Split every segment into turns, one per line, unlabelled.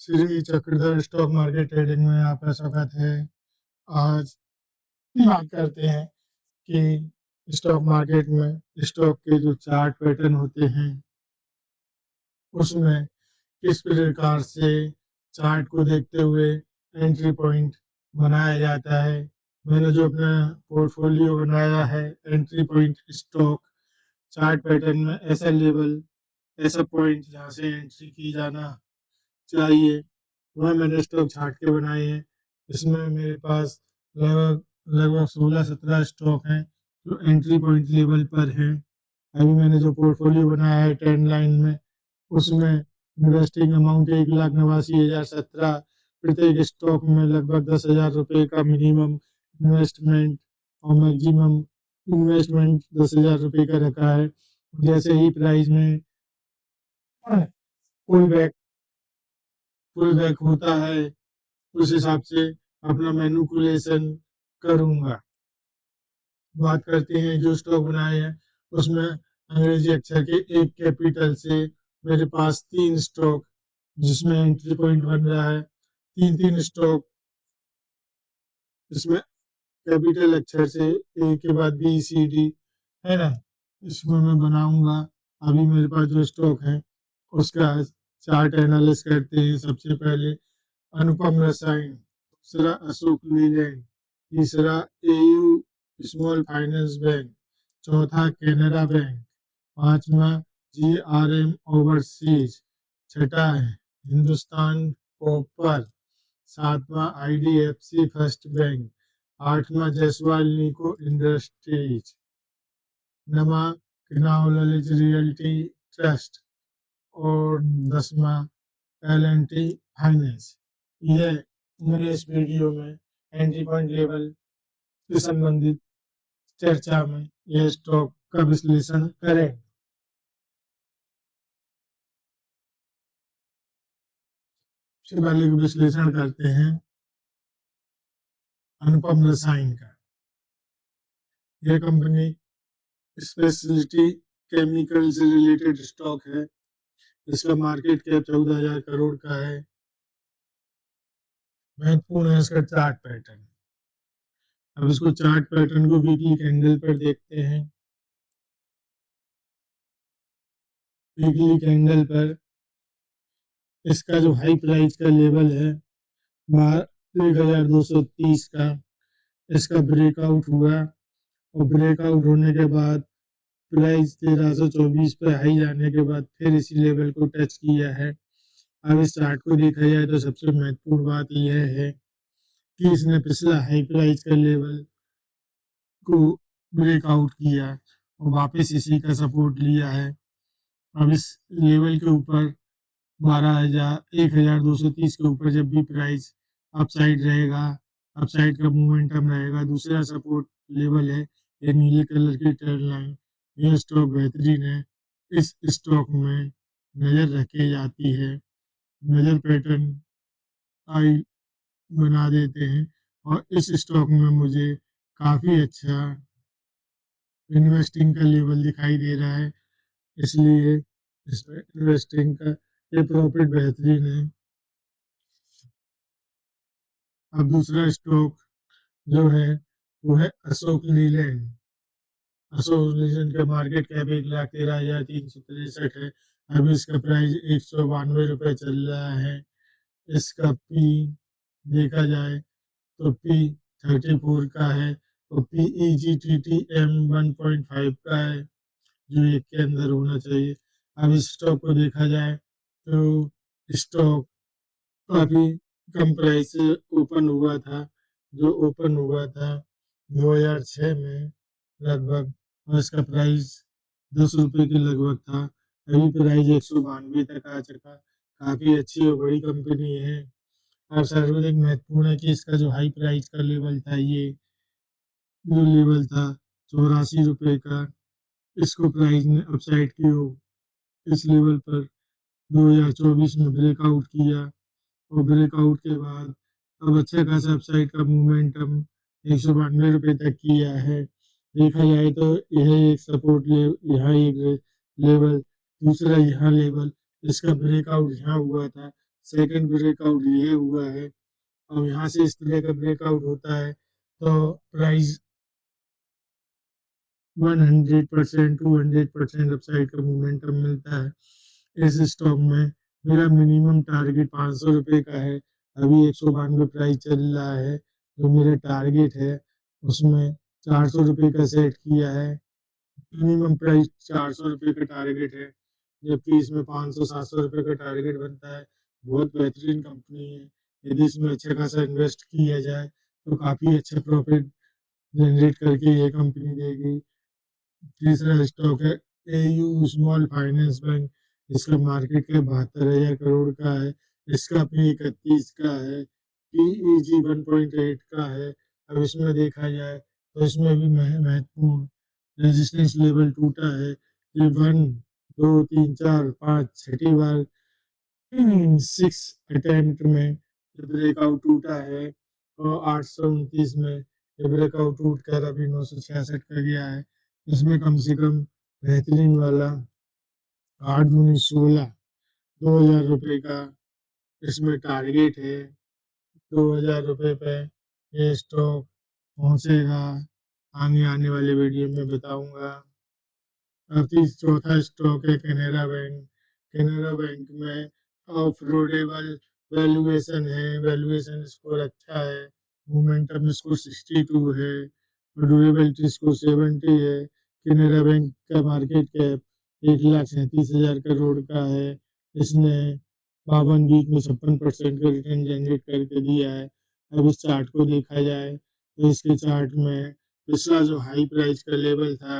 Shri Chakradhar stock market trading में आपका स्वागत है। आज बात करते हैं कि स्टॉक मार्केट में स्टॉक के जो चार्ट पैटर्न होते हैं, उसमें किस प्रकार से चार्ट को देखते हुए एंट्री पॉइंट बनाया जाता है। मैंने जो अपना पोर्टफोलियो बनाया है, entry point stock chart pattern में ऐसा लेवल, ऐसा पॉइंट जहाँ से एंट्री की जाना चाहिए, वह मैंने स्टॉक छाँट के बनाए हैं। इसमें मेरे पास लगभग लगभग 16-17 स्टॉक हैं, जो एंट्री पॉइंट लेवल पर हैं। अभी मैंने जो पोर्टफोलियो बनाया है 10 लाइन में, उसमें इन्वेस्टिंग अमाउंट 1,89,17। प्रत्येक स्टॉक में लगभग 10,000 रुपये का मिनिमम इन्वेस्टमेंट और मैक्सिमम इन्वेस्टमेंट 10,000 रुपये का रखा है। जैसे ही प्राइस में पुल बैक होता है, उस हिसाब से अपना मैनिपुलेशन करूँगा। बात करते हैं जो स्टॉक बनाए हैं, उसमें अंग्रेजी अक्षर के एक कैपिटल से मेरे पास 3 स्टॉक जिसमें एंट्री पॉइंट बन रहा है। 3-3 स्टॉक इसमें कैपिटल अक्षर से ए के बाद बी सी डी है ना, इसमें मैं बनाऊंगा। अभी मेरे पास जो स्टॉक है उसका चार्ट एनालिसिस करते हैं। सबसे पहले अनुपम रसायन, दूसरा अशोक लीलैंड, तीसरा एयू स्मॉल फाइनेंस बैंक, चौथा कैनरा बैंक, पांचवा जीआरएम ओवरसीज, छठा है हिंदुस्तान कॉपर, सातवां आईडीएफसी फर्स्ट बैंक, आठवां जायसवाल निको इंडस्ट्रीज, नवा किनाउलज रियल्टी ट्रस्ट और 10वां एल&टी फाइनेंस। यह मेरे इस वीडियो में एंट्री पॉइंट लेवल से संबंधित चर्चा में यह स्टॉक का विश्लेषण करें। सबसे पहले विश्लेषण करते हैं अनुपम रसायन का। यह कंपनी स्पेशलिटी केमिकल से रिलेटेड स्टॉक है। इसका मार्केट कैप 14,000 करोड़ का है। महत्वपूर्ण है इसका चार्ट पैटर्न। अब इसको चार्ट पैटर्न को वीकली कैंडल पर देखते हैं। वीकली कैंडल पर इसका जो हाई प्राइस का लेवल है 1,230 का, इसका ब्रेकआउट हुआ और ब्रेकआउट होने के बाद प्राइस 1,324 पे हाई जाने के बाद फिर इसी लेवल को टच किया है। अब इस चार्ट को देखा जाए तो सबसे महत्वपूर्ण बात यह है कि इसने पिछला हाई प्राइस का लेवल को ब्रेकआउट किया और वापस इसी का सपोर्ट लिया है। अब इस लेवल के ऊपर 1,230 के ऊपर जब भी प्राइस अपसाइड रहेगा, अपसाइड का मोमेंटम रहेगा, दूसरा सपोर्ट लेवल है ये नीले कलर की ट्रेंड लाइन। यह स्टॉक बेहतरीन है। इस स्टॉक में नजर रखी जाती है। नजर पैटर्न आई बना देते हैं और इस स्टॉक में मुझे काफ़ी अच्छा इन्वेस्टिंग का लेवल दिखाई दे रहा है, इसलिए इसमें इन्वेस्टिंग का ये प्रॉफिट बेहतरीन है। अब दूसरा स्टॉक जो है वो है अशोक लीलैंड। अशोक लीलैंड का मार्केट कैप 1,13,363 है। अभी इसका प्राइस 192 रुपये चल रहा है। इसका पी देखा जाए तो पी 34 का है और PEGTTM 1.5 का है, जो एक के अंदर होना चाहिए। अब इस स्टॉक को देखा जाए तो स्टॉक काफ़ी कम प्राइस से ओपन हुआ था, जो ओपन हुआ था 2006 में लगभग, और इसका प्राइस 10 रुपये के लगभग था। अभी प्राइस 192 तक आ चुका। काफ़ी अच्छी और बड़ी कंपनी है। और सर्वाधिक महत्वपूर्ण है कि इसका जो हाई प्राइस का लेवल था, ये जो लेवल था 84 रुपये का, इसको प्राइस ने अपसाइड की हो इस लेवल पर 2024 में ब्रेकआउट किया और ब्रेकआउट के बाद अब अच्छा खासा अपसाइड का मोमेंटम 192 रुपये तक किया है। देखा जाए तो यह एक सपोर्ट यहाँ एक लेवल, दूसरा यहाँ लेवल, इसका ब्रेकआउट यहाँ हुआ था सेकंड ब्रेकआउट ये हुआ है। अब यहाँ से इस तरह का ब्रेकआउट होता है तो प्राइस 100% 200% अपसाइड का मोमेंटम मिलता है इस स्टॉक में। मेरा मिनिमम टारगेट 500 रुपये का है। अभी 192 प्राइस चल रहा है। जो मेरा टारगेट है उसमें 400 रुपये का सेट किया है। मिनिमम प्राइस 400 रुपये का टारगेट है, जबकि इसमें 500-700 रुपये का टारगेट बनता है। बहुत बेहतरीन कंपनी है। यदि इसमें अच्छा खासा इन्वेस्ट किया जाए तो काफ़ी अच्छा प्रॉफिट जनरेट करके ये कंपनी देगी। तीसरा स्टॉक है एयू स्मॉल फाइनेंस बैंक। इसका मार्केट कैप 72,000 करोड़ का है। इसका पी 31 का है। पीईजी 1.8 का है। अब इसमें देखा जाए तो इसमें भी महत्वपूर्ण रेजिस्टेंस लेवल टूटा है। ये 1, 2, 3, 4, 5 छठी बार 6 अटेम्प्ट में ये ब्रेकआउट टूटा है और 829 में ये ब्रेकआउट टूट कर अभी 966 का गया है। इसमें कम से कम बेहतरीन वाला 8 दूनी 16 2,000 रुपये का इसमें टारगेट है। 2,000 रुपये पे ये स्टॉक पहुंचेगा। आगे आने वाले वीडियो में बताऊंगा। अब चौथा स्टॉक है कैनरा बैंक। कैनरा बैंक में ऑफरोडेबल वैल्यूएशन है। वैल्यूएशन स्कोर अच्छा है। मोमेंटम स्कोर 62 है और ड्यूरेबिलिटी स्कोर 70 है। कैनरा बैंक का मार्केट कैप 1,37,000 करोड़ का है। इसने 52 वीक में 56% का रिटर्न जनरेट करके दिया है। अब इस चार्ट को देखा जाए तो इसके चार्ट में पिछला जो हाई प्राइस का लेवल था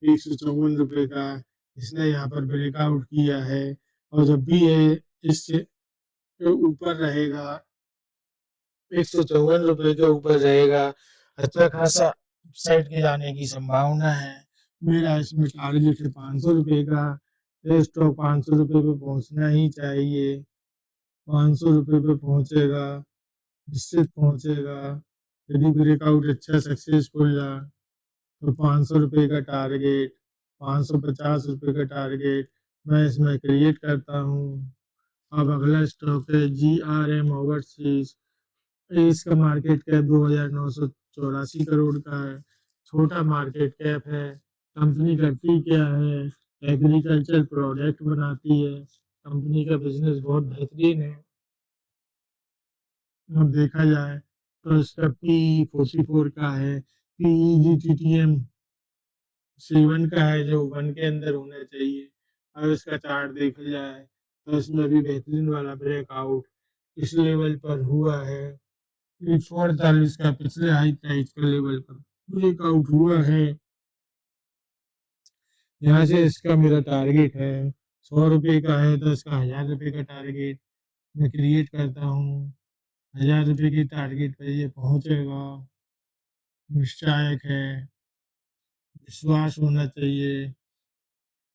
154 रुपये का, इसने यहाँ पर ब्रेकआउट किया है। और जब भी ये इससे ऊपर रहेगा 154 रुपये के ऊपर रहेगा, अच्छा खासा साइड के जाने की संभावना है। मेरा इसमें टारगेट है 500 रुपये का। ये स्टॉक 500 रुपये पे पहुंचना ही चाहिए। 500 रुपये पे पहुंचेगा, निश्चित पहुंचेगा। यदि ब्रेकआउट अच्छा सक्सेसफुल रहा तो 500 रुपये का टारगेट, 550 रुपये का टारगेट मैं इसमें क्रिएट करता हूँ। अब अगला स्टॉक है GRM ओवरसीज। इसका मार्केट कैप 2,984 करोड़ का है। छोटा मार्केट कैप है। कंपनी करती क्या है? एग्रीकल्चर प्रोडक्ट बनाती है। कंपनी का बिजनेस बहुत बेहतरीन है। अब देखा जाए तो इसका पी 44 का है। PEGTTM 7 का है, जो 1 के अंदर होना चाहिए। अब इसका चार्ट देखा जाए तो इसमें भी बेहतरीन वाला ब्रेकआउट इस लेवल पर हुआ है। 148 का पिछले हाई प्राइस का लेवल पर ब्रेकआउट हुआ है। यहाँ से इसका मेरा टारगेट है 100 रुपये का है तो इसका 1,000 रुपये का टारगेट मैं क्रिएट करता हूँ। 1,000 रुपये की टारगेट पर ये पहुंचेगा। निश्चायक है, विश्वास होना चाहिए।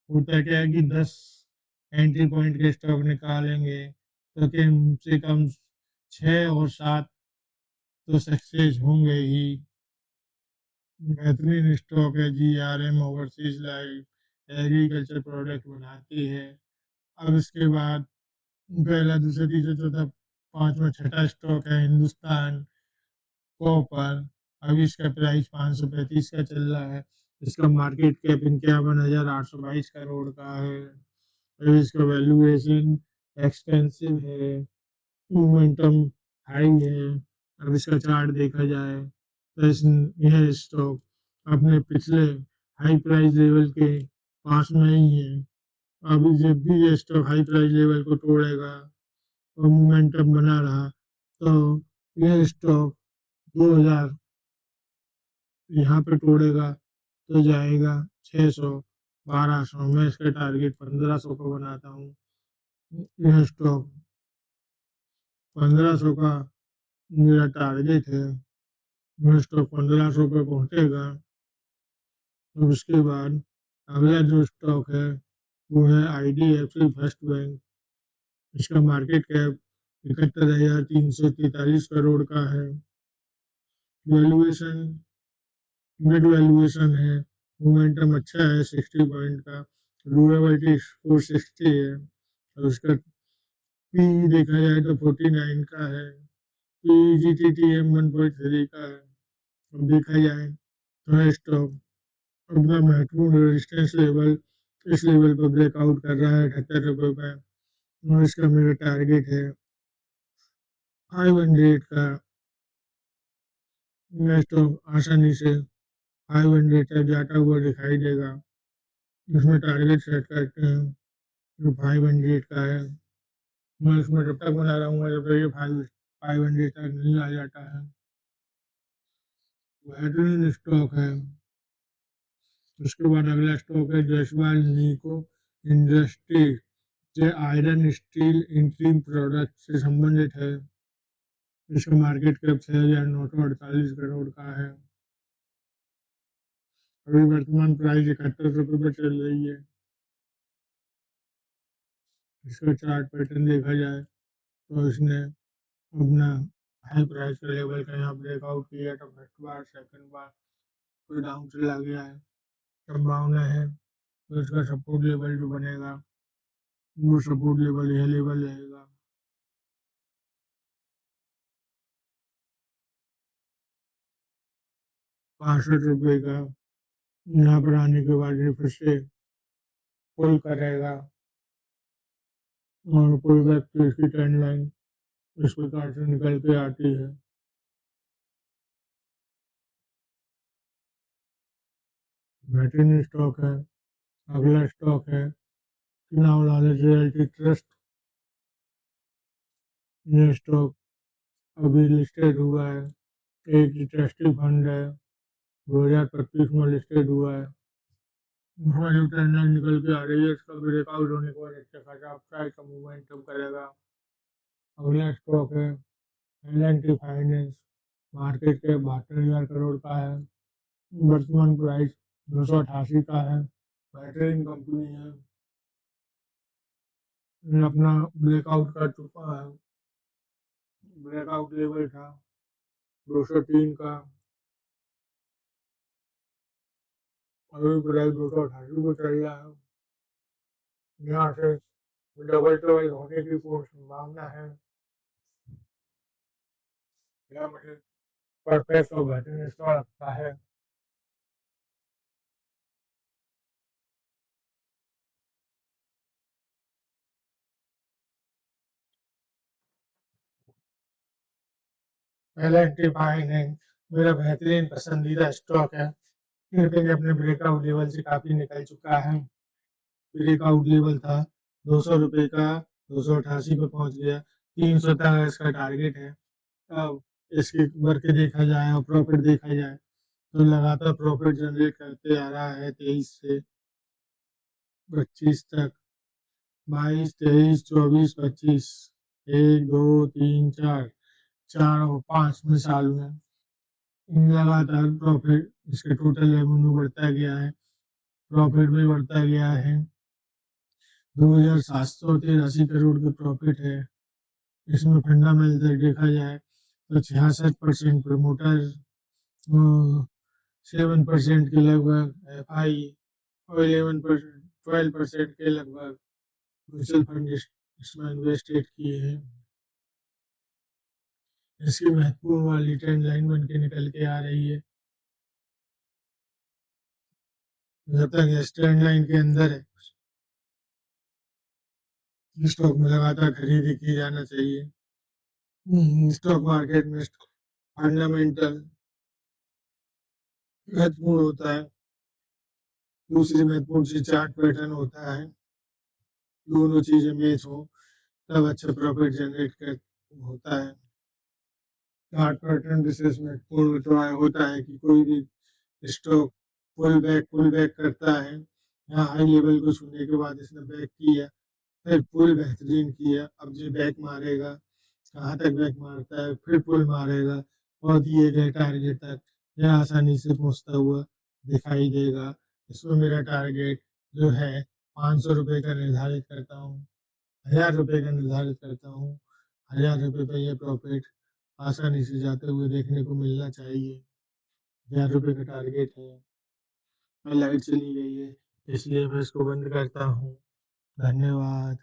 होता क्या है कि 10 एंट्री पॉइंट के स्टॉक निकालेंगे तो कम से कम 6 और 7 तो सक्सेस होंगे ही। बेहतरीन स्टॉक है GRM overseas life. Agriculture product बनाती है। अब इसके बाद पहला दूसरा तीसरा चौथा पांचवा छठा स्टॉक है हिंदुस्तान कॉपर। अभी इसका प्राइस 535 का चल रहा है। इसका मार्केट कैप 51,822 करोड़ का है। अभी इसका वैल्यूएशन एक्सपेंसिव है। मोमेंटम हाई है। अब इसका चार्ट देखा जाए तो यह स्टॉक अपने पिछले हाई प्राइस लेवल के पास में ही है। अभी जब भी ये स्टॉक हाई प्राइस लेवल को तोड़ेगा और मोमेंटम बना रहा तो यह स्टॉक 2000 यहाँ पे तोड़ेगा तो जाएगा 600 1200। मैं इसका टारगेट 1500 का बनाता हूँ। यह स्टॉक 1500 का मेरा टारगेट है। यह स्टॉक 1500 पे पहुंचेगा। और उसके बाद अगला जो स्टॉक है वो है IDFC फर्स्ट बैंक। इसका मार्केट कैप 71,343 करोड़ का है। वैल्यूएशन मिड वैल्यूएशन है। मोमेंटम अच्छा है 60 पॉइंट का। ड्यूरेबिलिटी 460 है और उसका पी देखा जाए तो 49 का है, P G T T M 1.3 का है। अब देखा जाए तो स्टॉक अपना महत्वपूर्ण रेजिस्टेंस लेवल इस लेवल पर ब्रेकआउट कर रहा है 78 रुपये पे, और इसका मेरा टारगेट है 500 का। स्टॉक आसानी से 500 तक जाता हुआ दिखाई देगा। इसमें टारगेट सेट करते हैं जो 500 का है। मैं इसमें जब तक बना रहूँगा जब तक ये 500 तक नहीं आ जाता है। बेहतरीन स्टॉक है। उसके बाद अगला स्टॉक है जयसवाल निको इंडस्ट्रीज, जो आयरन स्टील इंटरिम प्रोडक्ट से संबंधित है। इसका मार्केट कैप 6,948 करोड़ का है। अभी वर्तमान प्राइस 71 रुपये पर चल रही है। इसका चार्ट पैटर्न देखा जाए तो इसने अपना हाई प्राइस का लेवल का यहाँ ब्रेकआउट किया तो फर्स्ट बार सेकंड बार कोई डाउन चला गया है। संभावना है तो इसका सपोर्ट लेवल जो बनेगा वो सपोर्ट लेवल यह लेवल रहेगा। 65 रुपये का यहाँ पर आने के बाद ये फिर से पुल करेगा और पुल बैक तो इसकी ट्रेंड लाइन इस प्रकार से निकल के आती है। बेहतरीन स्टॉक है। अगला स्टॉक है चुनाव लालच रियल्टी ट्रस्ट। ये स्टॉक अभी लिस्टेड हुआ है, एक ट्रस्टी फंड है, 2025 में लिस्टेड हुआ है। उसमें जो ट्रेंड लाइन निकल के आ रही है इसका ब्रेकआउट होने के बाद अच्छा खासा अपसाइड का मोमेंटम करेगा। अगला स्टॉक है L&T फाइनेंस, मार्केट के 72,000 करोड़ का है। वर्तमान प्राइस 288 का है। बेहतरीन कंपनी है। ये अपना ब्रेकआउट कर चुका है। ब्रेकआउट लेवल था 203 का, अभी प्राइस 288 पे चल रहा है। यहाँ से डबल ट्रबल होने की पूर्ण संभावना है। यह मुझे परफेक्ट और बेहतरीन स्टॉक लगता है। L&T फाइनेंस मेरा बेहतरीन पसंदीदा स्टॉक है। लेकिन अपने ब्रेकआउट लेवल से काफी निकल चुका है। ब्रेकआउट लेवल था 200 रुपये का, 288 पे पहुंच गया। 300 तक इसका टारगेट है। अब इसकी बढ़ के देखा जाए और प्रॉफिट देखा जाए तो लगातार प्रॉफिट जनरेट करते आ रहा है 23 से 25 तक, 22, 23, 24, 25, 1, 2, 3, 4, 4 और 5 में साल में लगातार प्रॉफिट इसके टोटल रेवेन्यू बढ़ता गया है, प्रॉफिट भी बढ़ता गया है। 2,783 करोड़ की प्रॉफिट है। इसमें फंडामेंटल देखा जाए तो 66% प्रमोटर, 7% के लगभग एफआई और 11%, 12% के लगभग म्यूचुअल फंड इसमें इन्वेस्टेड किए हैं। इसकी महत्वपूर्ण वाली ट्रेंड लाइन बन के निकल के आ रही है। जब तक इस ट्रेंड लाइन के अंदर है स्टॉक में लगातार खरीदी की जाना चाहिए। स्टॉक मार्केट में फंडामेंटल महत्वपूर्ण होता है। दूसरी महत्वपूर्ण चीज चार्ट पैटर्न होता है। दोनों चीजें मैच हो तब अच्छा प्रॉफिट जनरेट कर होता है। चार्ट पैटर्न विशेष महत्वपूर्ण तो होता है कि कोई भी स्टॉक पुल बैक करता है। यहाँ हाई लेवल को छूने के बाद इसने बैक किया, फिर पुल बेहतरीन किया, अब ये बैक मारेगा, कहाँ तक बैक मारता है, फिर पुल मारेगा और दिए गए टारगेट तक यह आसानी से पहुंचता हुआ दिखाई देगा। इसमें मेरा टारगेट जो है 500 रुपये का निर्धारित करता हूँ, 1,000 रुपये का निर्धारित करता हूँ। 1,000 रुपये पे ये प्रॉफिट आसानी से जाते हुए देखने को मिलना चाहिए। 1,000 रुपये का टारगेट है। लाइट चली गई है इसलिए मैं इसको बंद करता हूँ। धन्यवाद।